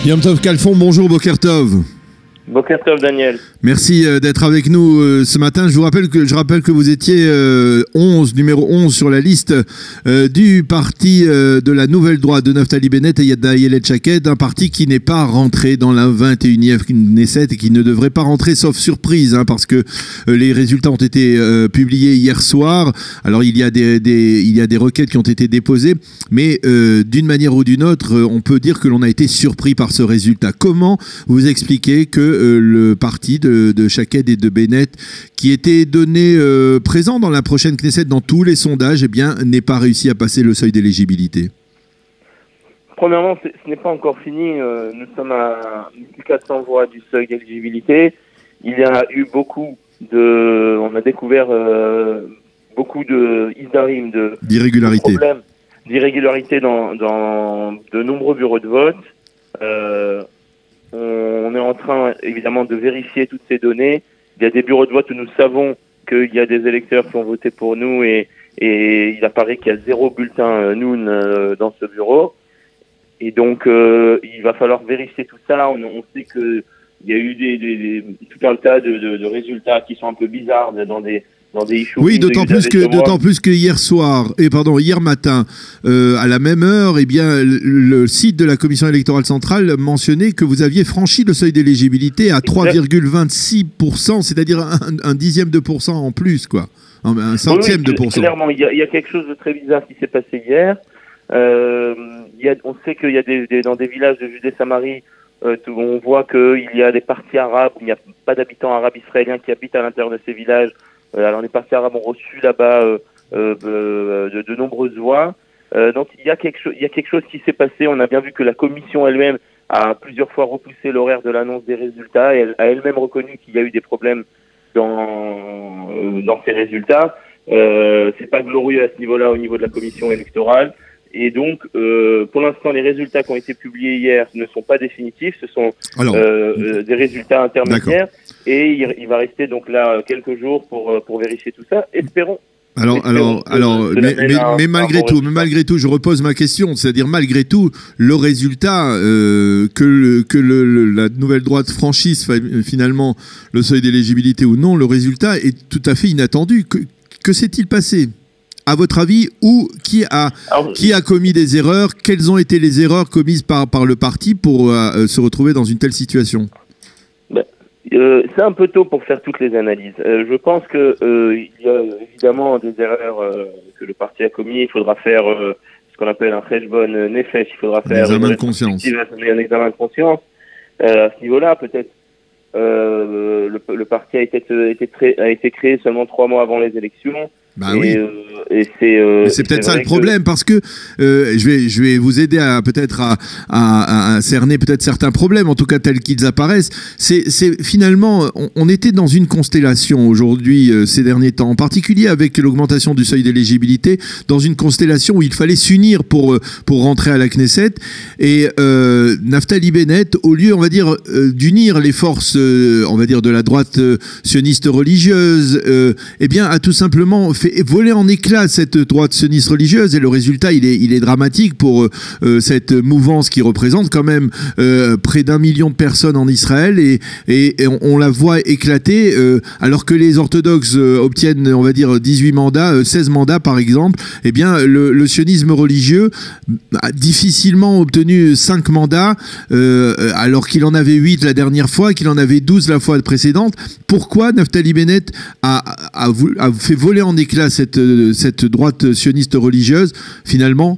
Yom Tov Kalfon, bonjour Boker Tov. Boker Tov Daniel. Merci d'être avec nous ce matin. Je rappelle que vous étiez numéro 11 sur la liste du parti de la Nouvelle Droite de Naftali Bennett et d'Ayelet Shaked, un parti qui n'est pas rentré dans la 21e Knesset et qui ne devrait pas rentrer sauf surprise, parce que les résultats ont été publiés hier soir. Alors il y a des requêtes qui ont été déposées, mais d'une manière ou d'une autre, on peut dire que l'on a été surpris par ce résultat. Comment vous expliquez que le parti de Shaked et de Bennett, qui était donné présent dans la prochaine Knesset dans tous les sondages, n'ait pas réussi à passer le seuil d'éligibilité? Premièrement, ce n'est pas encore fini. Nous sommes à 1400 voix du seuil d'éligibilité. Il y a eu on a découvert beaucoup de isdarim, d'irrégularités dans de nombreux bureaux de vote. On est en train, évidemment, de vérifier toutes ces données. Il y a des bureaux de vote où nous savons qu'il y a des électeurs qui ont voté pour nous et il apparaît qu'il y a 0 bulletin Noun dans ce bureau. Et donc, il va falloir vérifier tout ça. On sait qu'il y a eu tout un tas de résultats qui sont un peu bizarres dans des issues. Oui, d'autant plus que hier matin, à la même heure, le site de la Commission électorale centrale mentionnait que vous aviez franchi le seuil d'éligibilité à 3,26%, c'est-à-dire un dixième de pourcent en plus, quoi. Un centième de pourcent. Clairement, il y a quelque chose de très bizarre qui s'est passé hier. On sait qu'il y a dans des villages de Judée-Samarie, on voit qu'il y a des partis arabes, il n'y a pas d'habitants arabes israéliens qui habitent à l'intérieur de ces villages. Alors les partis arabes ont reçu là-bas de nombreuses voix. Donc il y a quelque chose qui s'est passé. On a bien vu que la commission elle-même a plusieurs fois repoussé l'horaire de l'annonce des résultats. Et elle a elle-même reconnu qu'il y a eu des problèmes dans ces résultats. C'est pas glorieux à ce niveau-là au niveau de la commission électorale. Et donc, pour l'instant, les résultats qui ont été publiés hier ne sont pas définitifs. Ce sont des résultats intermédiaires. D'accord. Et il va rester donc là quelques jours pour vérifier tout ça. Espérons. Mais malgré tout, je repose ma question. C'est-à-dire, malgré tout, le résultat que la Nouvelle Droite franchisse finalement le seuil d'éligibilité ou non, le résultat est tout à fait inattendu. Que s'est-il passé, à votre avis, ou qui a commis des erreurs? Quelles ont été les erreurs commises par le parti pour se retrouver dans une telle situation? C'est un peu tôt pour faire toutes les analyses. Je pense que il y a évidemment des erreurs que le parti a commis. Il faudra faire ce qu'on appelle un cheshbon nefesh. Il faudra faire un examen de conscience. Un examen de conscience. À ce niveau-là, peut-être le parti a été créé seulement 3 mois avant les élections. Oui. C'est peut-être ça le problème, parce que je vais vous aider peut-être à cerner peut-être certains problèmes, en tout cas tels qu'ils apparaissent. C'est finalement, on était dans une constellation aujourd'hui ces derniers temps, en particulier avec l'augmentation du seuil d'éligibilité, dans une constellation où il fallait s'unir pour rentrer à la Knesset, et Naftali Bennett, au lieu, on va dire, d'unir les forces, on va dire, de la droite sioniste religieuse, a tout simplement fait voler en éclats cette droite sioniste religieuse, et le résultat il est dramatique pour cette mouvance qui représente quand même près d'1 million de personnes en Israël, et on la voit éclater alors que les orthodoxes obtiennent, on va dire, 18 mandats, 16 mandats par exemple. Le sionisme religieux a difficilement obtenu 5 mandats alors qu'il en avait 8 la dernière fois, qu'il en avait 12 la fois précédente. Pourquoi Naftali Bennett a fait voler en éclats cette droite sioniste religieuse? Finalement,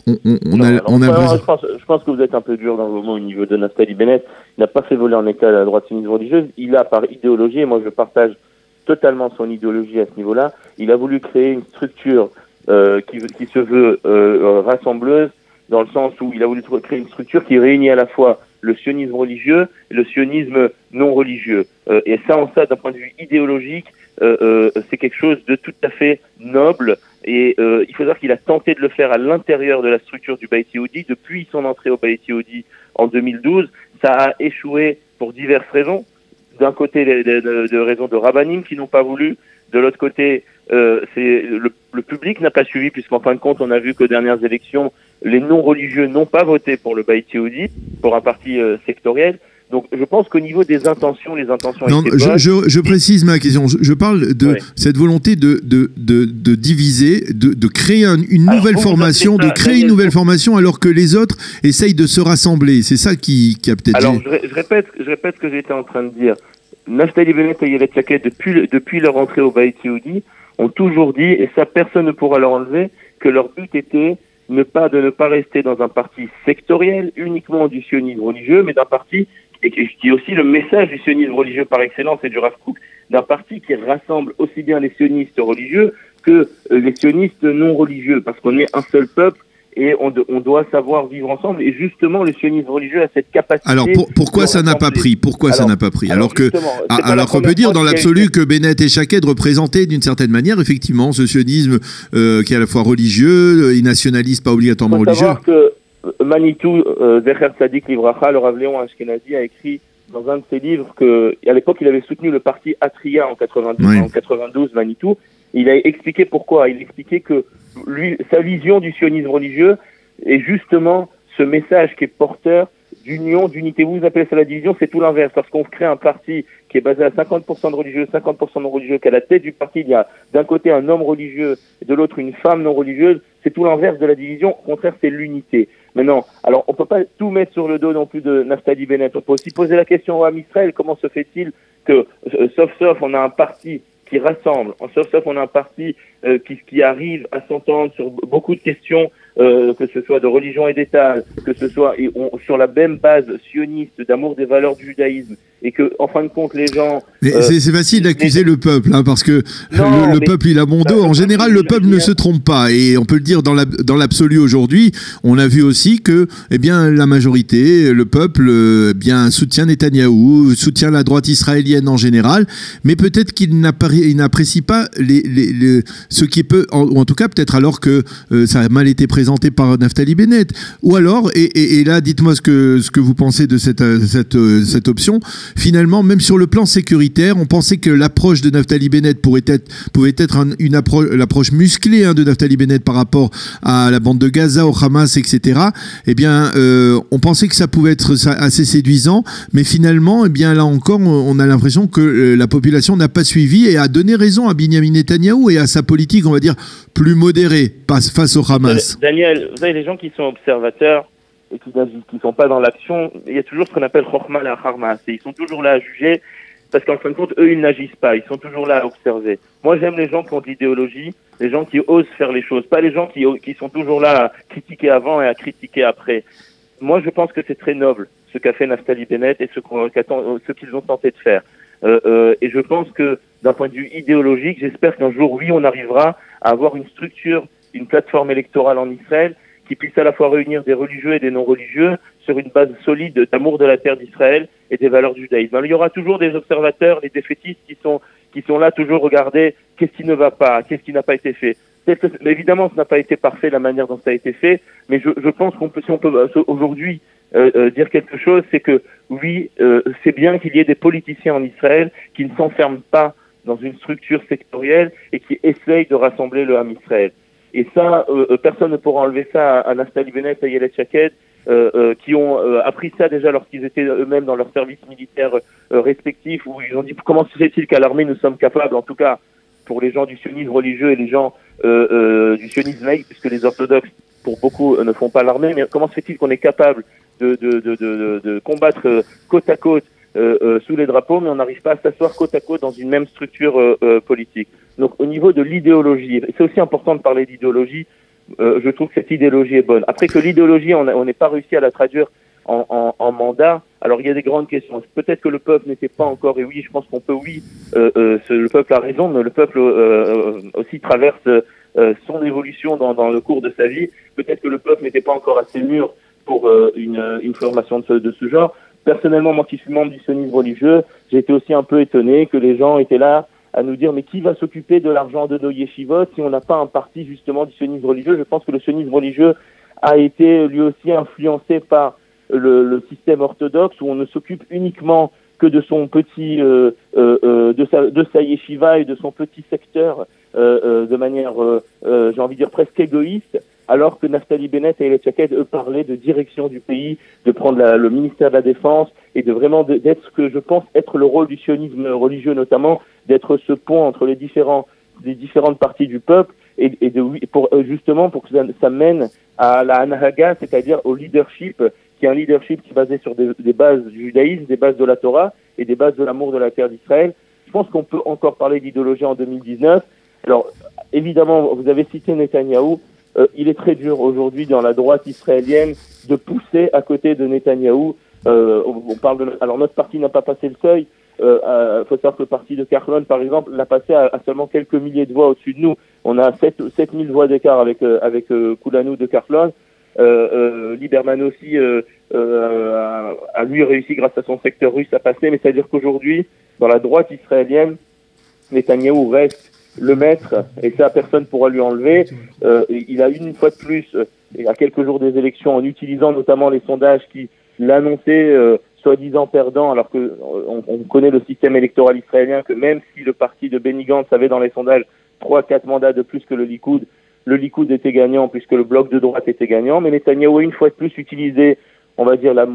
je pense que vous êtes un peu dur dans vos mots au niveau de Naftali Bennett. Il n'a pas fait voler en éclats la droite sioniste religieuse. Il a, par idéologie, et moi je partage totalement son idéologie à ce niveau-là, il a voulu créer une structure qui se veut rassembleuse, dans le sens où il a voulu créer une structure qui réunit à la fois le sionisme religieux et le sionisme non religieux. Et ça, d'un point de vue idéologique, c'est quelque chose de tout à fait noble. Et il faut dire qu'il a tenté de le faire à l'intérieur de la structure du Beit Yehoudi. Depuis son entrée au Beit Yehoudi en 2012, ça a échoué pour diverses raisons. D'un côté, de raisons de rabbanim qui n'ont pas voulu. De l'autre côté, le public n'a pas suivi, puisqu'en fin de compte, on a vu qu'aux dernières élections, les non-religieux n'ont pas voté pour le Bayt Yehudi, pour un parti sectoriel. Donc, je pense qu'au niveau des intentions, les intentions étaient bonnes. Je précise ma question. Je parle de cette volonté de diviser, de créer une nouvelle formation, de créer une nouvelle formation, alors que les autres essayent de se rassembler. C'est ça qui a peut-être... Alors, je répète ce que j'étais en train de dire. Naftali Bennett et Ayelet Shaked, depuis leur entrée au Bayt Yehudi, ont toujours dit, et ça personne ne pourra leur enlever, que leur but était de ne pas rester dans un parti sectoriel, uniquement du sionisme religieux, mais d'un parti, et qui est aussi le message du sionisme religieux par excellence et du Rav Kook, d'un parti qui rassemble aussi bien les sionistes religieux que les sionistes non religieux, parce qu'on est un seul peuple et on doit savoir vivre ensemble. Et justement, le sionisme religieux a cette capacité... Alors pourquoi ça n'a pas pris? Ça n'a pas pris? Alors qu'on peut dire dans l'absolu que Bennett et Shaked représentaient d'une certaine manière effectivement ce sionisme qui est à la fois religieux et nationaliste, pas obligatoirement religieux. Il faut savoir que Manitou, Zecher Tzadik Livracha, le Rav Léon Ashkenazi, a écrit dans un de ses livres qu'à l'époque il avait soutenu le parti Atria en 92, Manitou. Il a expliqué pourquoi. Il expliquait que sa vision du sionisme religieux est justement ce message qui est porteur d'union, d'unité. Vous appelez ça la division, c'est tout l'inverse. Parce qu'on crée un parti qui est basé à 50% de religieux, 50% non religieux, qu'à la tête du parti, il y a d'un côté un homme religieux et de l'autre une femme non religieuse. C'est tout l'inverse de la division. Au contraire, c'est l'unité. Maintenant, alors on peut pas tout mettre sur le dos non plus de Naftali Bennett. On peut aussi poser la question au Ham Israël, comment se fait-il que, sauf, on a un parti qui rassemble, sauf on a un parti qui arrive à s'entendre sur beaucoup de questions, que ce soit de religion et d'État, que ce soit sur la même base sioniste d'amour des valeurs du judaïsme, et que en fin de compte les gens... Mais c'est facile d'accuser le peuple, hein, parce que le peuple il a bon dos. En général, le peuple ne se trompe pas, et on peut le dire dans l'absolu aujourd'hui. On a vu aussi que, eh bien, la majorité, le peuple, eh bien, soutient Netanyahou, soutient la droite israélienne en général, mais peut-être qu'il n'apprécie pas ce qui peut, ou en tout cas peut-être alors que ça a mal été présenté par Naftali Bennett, ou alors, et là, dites-moi ce que vous pensez de cette option. Finalement, même sur le plan sécuritaire, on pensait que l'approche de Naftali Bennett pouvait être l'approche musclée de Naftali Bennett par rapport à la bande de Gaza, au Hamas, etc. Eh bien, on pensait que ça pouvait être assez séduisant, mais finalement, eh bien, là encore, on a l'impression que la population n'a pas suivi et a donné raison à Binyamin Netanyahou et à sa politique, on va dire, plus modérée face au Hamas. Daniel, vous savez, les gens qui sont observateurs et qui ne sont pas dans l'action, il y a toujours ce qu'on appelle Chokhmah la Harmas, et ils sont toujours là à juger, parce qu'en fin de compte, eux, ils n'agissent pas, ils sont toujours là à observer. Moi, j'aime les gens qui ont de l'idéologie, les gens qui osent faire les choses, pas les gens qui sont toujours là à critiquer avant et à critiquer après. Moi, je pense que c'est très noble, ce qu'a fait Naftali Bennett et ce qu'ils ont tenté de faire. Et je pense que, d'un point de vue idéologique, j'espère qu'un jour, oui, on arrivera à avoir une structure, une plateforme électorale en Israël qui puisse à la fois réunir des religieux et des non-religieux sur une base solide d'amour de la terre d'Israël et des valeurs du judaïsme. Alors, il y aura toujours des observateurs, des défaitistes qui sont là toujours regarder qu'est-ce qui ne va pas, qu'est-ce qui n'a pas été fait. Mais évidemment, ce n'a pas été parfait la manière dont ça a été fait, mais je pense si on peut aujourd'hui dire quelque chose, c'est que oui, c'est bien qu'il y ait des politiciens en Israël qui ne s'enferment pas dans une structure sectorielle et qui essayent de rassembler le Ham Israël. Et ça, personne ne pourra enlever ça à Naftali Bennett et Ayelet Shaked, qui ont appris ça déjà lorsqu'ils étaient eux-mêmes dans leur service militaire respectif, où ils ont dit comment se fait-il qu'à l'armée nous sommes capables, en tout cas pour les gens du sionisme religieux et les gens du sionisme laïque, puisque les orthodoxes pour beaucoup ne font pas l'armée, mais comment se fait-il qu'on est capable de combattre côte à côte sous les drapeaux, mais on n'arrive pas à s'asseoir côte à côte dans une même structure politique. Donc au niveau de l'idéologie, c'est aussi important de parler d'idéologie, je trouve que cette idéologie est bonne. Après que l'idéologie, on n'est pas réussi à la traduire en mandat, alors il y a des grandes questions. Peut-être que le peuple n'était pas encore, et oui, je pense qu'on peut, le peuple a raison, mais le peuple aussi traverse son évolution dans le cours de sa vie. Peut-être que le peuple n'était pas encore assez mûr pour une formation de ce genre. Personnellement, moi qui suis membre du sionisme religieux, j'ai été aussi un peu étonné que les gens étaient là à nous dire mais qui va s'occuper de l'argent de nos yeshivot si on n'a pas un parti justement du sionisme religieux. Je pense que le sionisme religieux a été lui aussi influencé par le système orthodoxe où on ne s'occupe uniquement que de son petit, de sa yeshiva et de son petit secteur, de manière, j'ai envie de dire presque égoïste, alors que Naftali Bennett et Ayelet Shaked, eux, parlaient de direction du pays, de prendre le ministère de la Défense et de vraiment d'être ce que je pense être le rôle du sionisme religieux notamment, d'être ce pont entre les différentes parties du peuple justement pour que ça mène à la Anhaga, c'est-à-dire au leadership, qui est un leadership qui est basé sur des bases du judaïsme, des bases de la Torah et des bases de l'amour de la terre d'Israël. Je pense qu'on peut encore parler d'idéologie en 2019. Alors, évidemment, vous avez cité Netanyahou. Il est très dur aujourd'hui dans la droite israélienne de pousser à côté de Netanyahou. Alors notre parti n'a pas passé le seuil. Faut savoir que le parti de Kahlon, par exemple, l'a passé à seulement quelques milliers de voix au-dessus de nous. On a 7000 voix d'écart avec Kulanou de Kahlon. Lieberman aussi a lui réussi grâce à son secteur russe à passer. Mais c'est-à-dire qu'aujourd'hui, dans la droite israélienne, Netanyahou reste le maître, et ça personne pourra lui enlever. Il a une fois de plus, à quelques jours des élections, en utilisant notamment les sondages qui l'annonçaient soi-disant perdant, alors que on connaît le système électoral israélien, que même si le parti de Benny Gantz avait dans les sondages 3-4 mandats de plus que le Likoud était gagnant puisque le bloc de droite était gagnant. Mais Netanyahou a une fois de plus utilisé, on va dire, la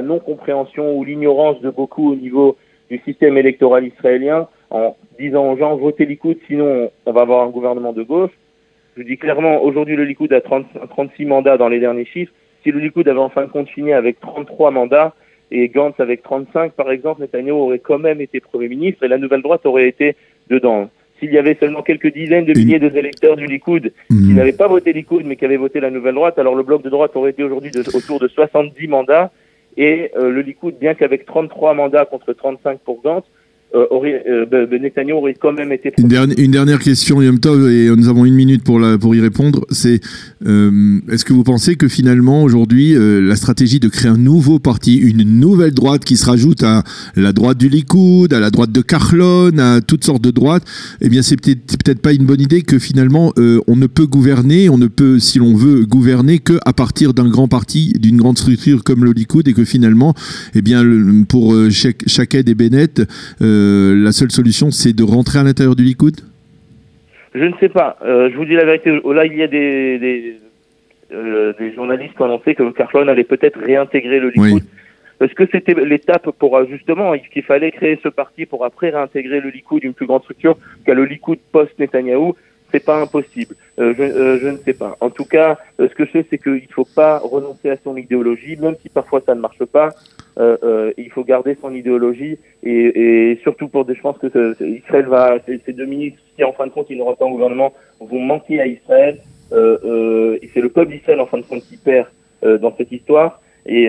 non-compréhension ou l'ignorance de beaucoup au niveau du système électoral israélien, en disant aux gens, votez Likoud, sinon on va avoir un gouvernement de gauche. Je dis clairement, aujourd'hui le Likoud a 36 mandats dans les derniers chiffres. Si le Likoud avait en fin de compte fini avec 33 mandats et Gantz avec 35 par exemple, Netanyahou aurait quand même été Premier ministre et la nouvelle droite aurait été dedans. S'il y avait seulement quelques dizaines de milliers d'électeurs du Likoud qui n'avaient pas voté Likoud mais qui avaient voté la nouvelle droite, alors le bloc de droite aurait été aujourd'hui autour de 70 mandats et le Likoud, bien qu'avec 33 mandats contre 35 pour Gantz, Netanyahou aurait quand même été... Une dernière question, Yom Tov, et nous avons une minute pour y répondre. C'est est-ce que vous pensez que finalement, aujourd'hui, la stratégie de créer un nouveau parti, une nouvelle droite qui se rajoute à la droite du Likoud, à la droite de Kahlon, à toutes sortes de droites, eh bien, c'est peut-être pas une bonne idée que finalement, on ne peut gouverner, on ne peut, si l'on veut, gouverner que à partir d'un grand parti, d'une grande structure comme le Likoud, et que finalement, eh bien, pour Shaked et Bennett, la seule solution, c'est de rentrer à l'intérieur du Likoud? Je ne sais pas. Je vous dis la vérité. Là, il y a des journalistes qui ont annoncé que Kahlon allait peut-être réintégrer le Likoud. Oui. Est-ce que c'était l'étape pour justement qu'il fallait créer ce parti pour après réintégrer le Likoud, une plus grande structure qu'à le Likoud post-Netanyahou? C'est pas impossible. Je ne sais pas. En tout cas, ce que je sais, c'est qu'il ne faut pas renoncer à son idéologie, même si parfois ça ne marche pas. Il faut garder son idéologie et surtout je pense que Israël ces deux ministres, si en fin de compte ils n'auront pas un gouvernement, vont manquer à Israël. Et c'est le peuple d'Israël en fin de compte qui perd dans cette histoire. Et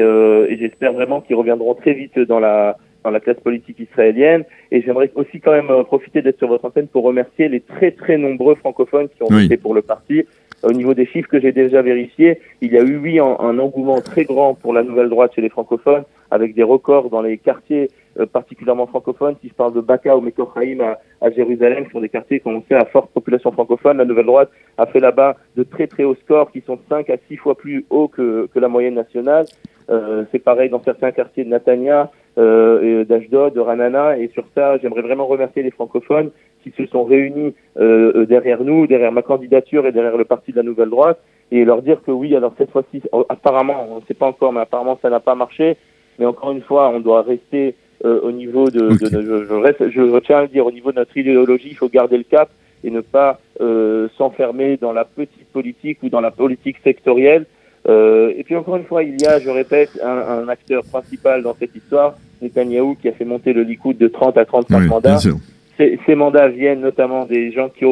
j'espère vraiment qu'ils reviendront très vite dans la classe politique israélienne. Et j'aimerais aussi quand même profiter d'être sur votre antenne pour remercier les très très nombreux francophones qui ont voté pour le parti. Au niveau des chiffres que j'ai déjà vérifiés, il y a eu un engouement très grand pour la nouvelle droite chez les francophones, avec des records dans les quartiers particulièrement francophones. Si je parle de Baka ou Mekor Chaim à Jérusalem, qui sont des quartiers qui ont fait à forte population francophone, la nouvelle droite a fait là-bas de très très hauts scores qui sont 5 à 6 fois plus hauts que la moyenne nationale. C'est pareil dans certains quartiers de Netanya, d'Ashdod, de Ranana, et sur ça, j'aimerais vraiment remercier les francophones qui se sont réunis derrière nous, derrière ma candidature et derrière le parti de la Nouvelle Droite, et leur dire que oui, alors cette fois-ci, apparemment, on ne sait pas encore, mais apparemment ça n'a pas marché, mais encore une fois, on doit rester au niveau je tiens à le dire, au niveau de notre idéologie, il faut garder le cap et ne pas s'enfermer dans la petite politique ou dans la politique sectorielle. Et puis encore une fois, il y a, je répète, un acteur principal dans cette histoire, Netanyahou, qui a fait monter le Likoud de 30 à 35 mandats. Ces mandats viennent notamment des gens qui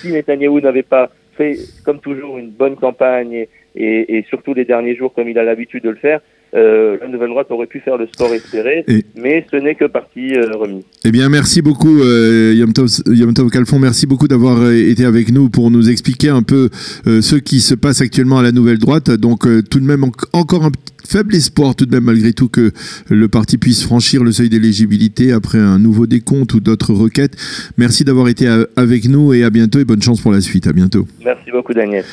si Netanyahou n'avait pas fait, comme toujours, une bonne campagne et surtout les derniers jours, comme il a l'habitude de le faire, la nouvelle droite aurait pu faire le score espéré, mais ce n'est que partie remise. Eh bien, merci beaucoup, Yom Tov Khalfon. Merci beaucoup d'avoir été avec nous pour nous expliquer un peu ce qui se passe actuellement à la nouvelle droite. Donc, tout de même, encore un faible espoir, tout de même, malgré tout, que le parti puisse franchir le seuil d'éligibilité après un nouveau décompte ou d'autres requêtes. Merci d'avoir été avec nous et à bientôt et bonne chance pour la suite. À bientôt. Merci beaucoup, Daniel.